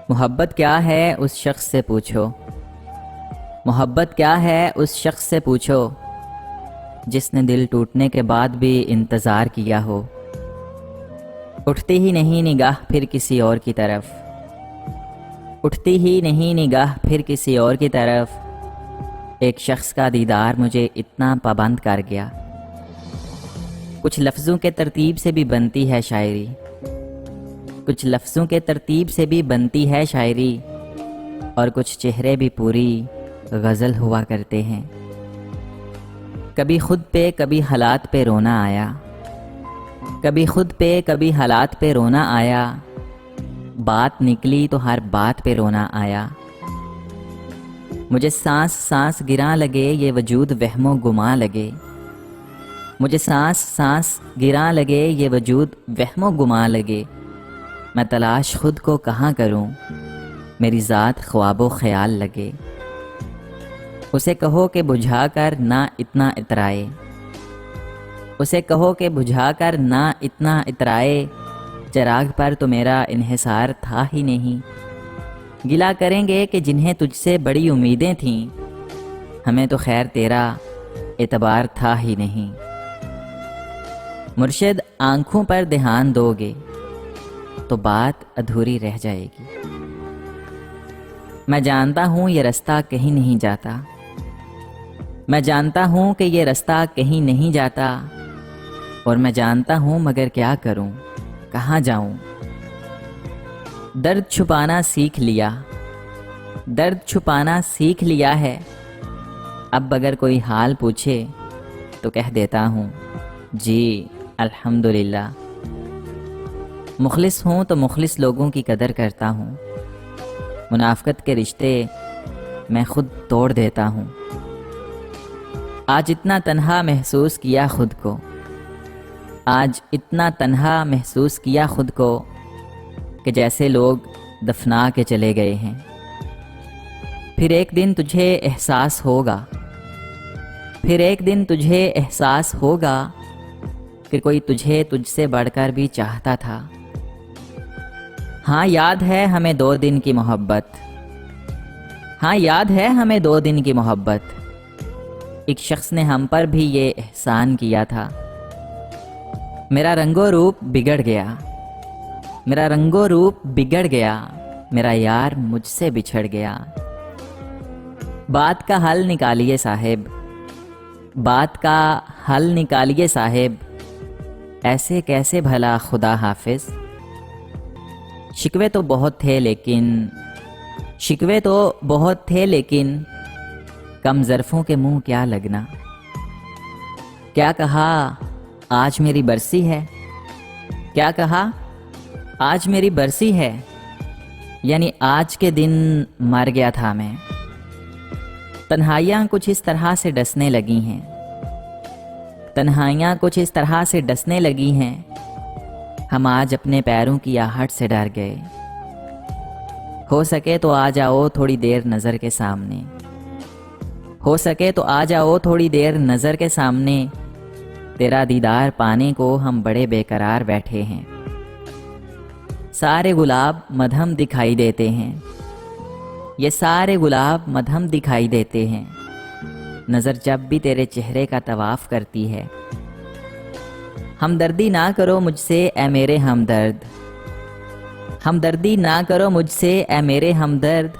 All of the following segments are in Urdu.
محبت کیا ہے اس شخص سے پوچھو، محبت کیا ہے اس شخص سے پوچھو، جس نے دل ٹوٹنے کے بعد بھی انتظار کیا ہو۔ اٹھتی ہی نہیں نگاہ پھر کسی اور کی طرف، اٹھتی ہی نہیں نگاہ پھر کسی اور کی طرف، ایک شخص کا دیدار مجھے اتنا پابند کر گیا۔ کچھ لفظوں کے ترتیب سے بھی بنتی ہے شاعری، کچھ لفظوں کے ترتیب سے بھی بنتی ہے شاعری، اور کچھ چہرے بھی پوری غزل ہوا کرتے ہیں۔ کبھی خود پہ کبھی حالات پہ رونا آیا، کبھی خود پہ کبھی حالات پہ رونا آیا، بات نکلی تو ہر بات پہ رونا آیا۔ مجھے سانس سانس گراں لگے یہ وجود وہم و گماں لگے، مجھے سانس سانس گراں لگے یہ وجود وہم و گماں لگے، میں تلاش خود کو کہاں کروں میری ذات خواب و خیال لگے۔ اسے کہو کہ بجھا کر نہ اتنا اترائے، اسے کہو کہ بجھا کر نہ اتنا اترائے، چراغ پر تو میرا انحصار تھا ہی نہیں۔ گلا کریں گے کہ جنہیں تجھ سے بڑی امیدیں تھیں، ہمیں تو خیر تیرا اعتبار تھا ہی نہیں۔ مرشد آنکھوں پر دھیان دو گے تو بات ادھوری رہ جائے گی۔ میں جانتا ہوں یہ رستہ کہیں نہیں جاتا، میں جانتا ہوں کہ یہ رستہ کہیں نہیں جاتا، اور میں جانتا ہوں مگر کیا کروں کہاں جاؤں۔ درد چھپانا سیکھ لیا، درد چھپانا سیکھ لیا ہے، اب اگر کوئی حال پوچھے تو کہہ دیتا ہوں جی الحمدللہ۔ مخلص ہوں تو مخلص لوگوں کی قدر کرتا ہوں، منافقت کے رشتے میں خود توڑ دیتا ہوں۔ آج اتنا تنہا محسوس کیا خود کو، آج اتنا تنہا محسوس کیا خود کو، کہ جیسے لوگ دفنا کے چلے گئے ہیں۔ پھر ایک دن تجھے احساس ہوگا، پھر ایک دن تجھے احساس ہوگا کہ کوئی تجھے تجھ سے بڑھ کر بھی چاہتا تھا۔ ہاں یاد ہے ہمیں 2 دن کی محبت، ہاں یاد ہے ہمیں 2 دن کی محبت، ایک شخص نے ہم پر بھی یہ احسان کیا تھا۔ میرا رنگ و روپ بگڑ گیا، میرا رنگ و روپ بگڑ گیا، میرا یار مجھ سے بچھڑ گیا۔ بات کا حل نکالیے صاحب، بات کا حل نکالیے صاحب، ایسے کیسے بھلا خدا حافظ۔ شکوے تو بہت تھے لیکن، شکوے تو بہت تھے لیکن، کم ظرفوں کے منہ کیا لگنا۔ کیا کہا آج میری برسی ہے، کیا کہا آج میری برسی ہے، یعنی آج کے دن مر گیا تھا میں۔ تنہائیاں کچھ اس طرح سے ڈسنے لگی ہیں، تنہائیاں کچھ اس طرح سے ڈسنے لگی ہیں، ہم آج اپنے پیروں کی آہٹ سے ڈر گئے۔ ہو سکے تو آ جاؤ تھوڑی دیر نظر کے سامنے، ہو سکے تو آ جاؤ تھوڑی دیر نظر کے سامنے، تیرا دیدار پانے کو ہم بڑے بے قرار بیٹھے ہیں۔ سارے گلاب مدھم دکھائی دیتے ہیں، یہ سارے گلاب مدھم دکھائی دیتے ہیں، نظر جب بھی تیرے چہرے کا طواف کرتی ہے۔ ہمدردی نہ کرو مجھ سے اے میرے ہمدرد، ہمدردی نہ کرو مجھ سے اے میرے ہمدرد،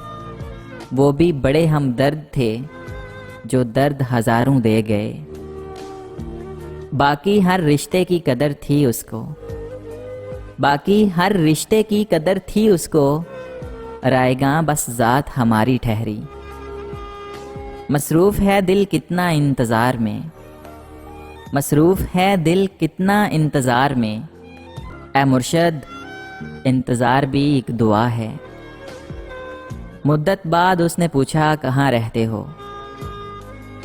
وہ بھی بڑے ہمدرد تھے جو درد ہزاروں دے گئے۔ باقی ہر رشتے کی قدر تھی اس کو، باقی ہر رشتے کی قدر تھی اس کو، رائے گاں بس ذات ہماری ٹھہری۔ مصروف ہے دل کتنا انتظار میں، مصروف ہے دل کتنا انتظار میں، اے مرشد انتظار بھی ایک دعا ہے۔ مدت بعد اس نے پوچھا کہاں رہتے ہو،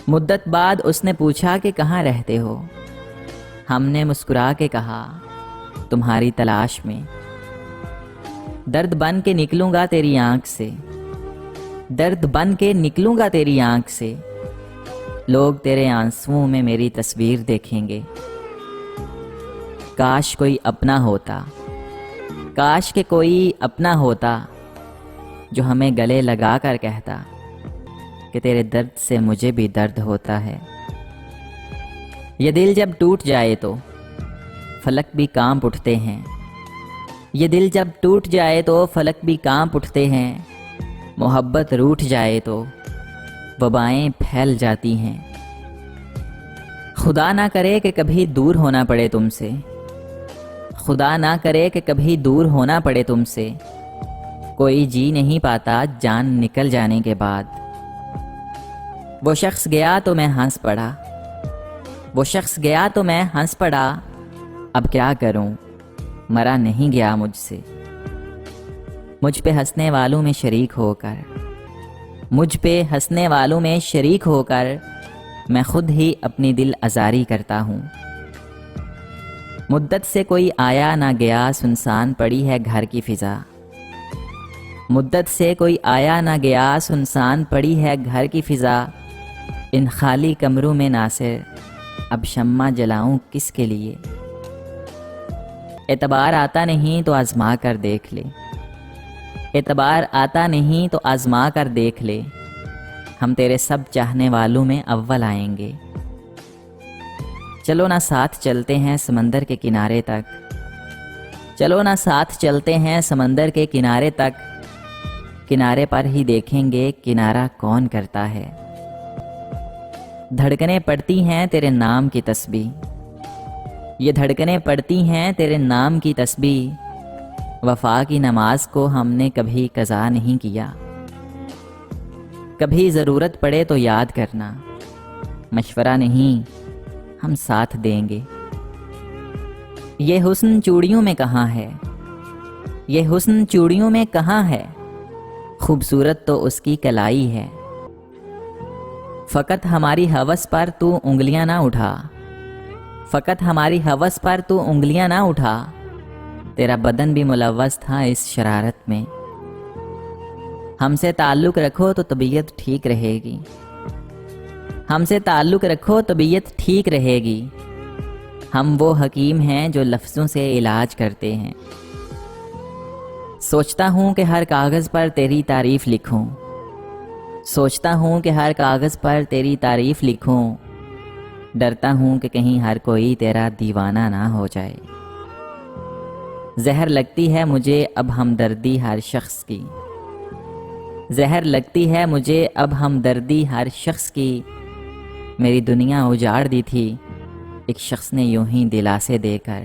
مدت بعد اس نے پوچھا کہ کہاں رہتے ہو، ہم نے مسکرا کے کہا تمہاری تلاش میں۔ درد بن کے نکلوں گا تیری آنکھ سے، درد بن کے نکلوں گا تیری آنکھ سے، لوگ تیرے آنسوؤں میں میری تصویر دیکھیں گے۔ کاش کوئی اپنا ہوتا، کاش کہ کوئی اپنا ہوتا، جو ہمیں گلے لگا کر کہتا کہ تیرے درد سے مجھے بھی درد ہوتا ہے۔ یہ دل جب ٹوٹ جائے تو فلک بھی کانپ اٹھتے ہیں، یہ دل جب ٹوٹ جائے تو فلک بھی کانپ اٹھتے ہیں، محبت روٹھ جائے تو وبائیں پھیل جاتی ہیں۔ خدا نہ کرے کہ کبھی دور ہونا پڑے تم سے، خدا نہ کرے کہ کبھی دور ہونا پڑے تم سے، کوئی جی نہیں پاتا جان نکل جانے کے بعد۔ وہ شخص گیا تو میں ہنس پڑا، وہ شخص گیا تو میں ہنس پڑا، اب کیا کروں مرا نہیں گیا مجھ سے۔ مجھ پہ ہنسنے والوں میں شریک ہو کر، مجھ پہ ہنسنے والوں میں شریک ہو کر میں خود ہی اپنی دل آزاری کرتا ہوں۔ مدت سے کوئی آیا نہ گیا، سنسان پڑی ہے گھر کی فضا، مدت سے کوئی آیا نہ گیا، سنسان پڑی ہے گھر کی فضا، ان خالی کمروں میں ناصر اب شمع جلاؤں کس کے لیے۔ اعتبار آتا نہیں تو آزما کر دیکھ لے، اعتبار آتا نہیں تو آزما کر دیکھ لے، ہم تیرے سب چاہنے والوں میں اول آئیں گے۔ چلو نہ ساتھ چلتے ہیں سمندر کے کنارے تک، چلو نہ ساتھ چلتے ہیں سمندر کے کنارے تک، کنارے پر ہی دیکھیں گے کنارہ کون کرتا ہے۔ دھڑکنیں پڑتی ہیں تیرے نام کی تسبیح، یہ دھڑکنیں پڑتی ہیں تیرے نام کی تسبیح، وفا کی نماز کو ہم نے کبھی قضا نہیں کیا۔ کبھی ضرورت پڑے تو یاد کرنا، مشورہ نہیں ہم ساتھ دیں گے۔ یہ حسن چوڑیوں میں کہاں ہے، یہ حسن چوڑیوں میں کہاں ہے، خوبصورت تو اس کی کلائی ہے۔ فقط ہماری ہوس پر تو انگلیاں نہ اٹھا، فقط ہماری ہوس پر تو انگلیاں نہ اٹھا، تیرا بدن بھی ملوث تھا اس شرارت میں۔ ہم سے تعلق رکھو تو طبیعت ٹھیک رہے گی، ہم سے تعلق رکھو طبیعت ٹھیک رہے گی، ہم وہ حکیم ہیں جو لفظوں سے علاج کرتے ہیں۔ سوچتا ہوں کہ ہر کاغذ پر تیری تعریف لکھوں، سوچتا ہوں کہ ہر کاغذ پر تیری تعریف لکھوں، ڈرتا ہوں کہ کہیں ہر کوئی تیرا دیوانہ نہ ہو جائے۔ زہر لگتی ہے مجھے اب ہمدردی ہر شخص کی، زہر لگتی ہے مجھے اب ہمدردی ہر شخص کی، میری دنیا اجاڑ دی تھی ایک شخص نے یوں ہی دلاسے دے کر۔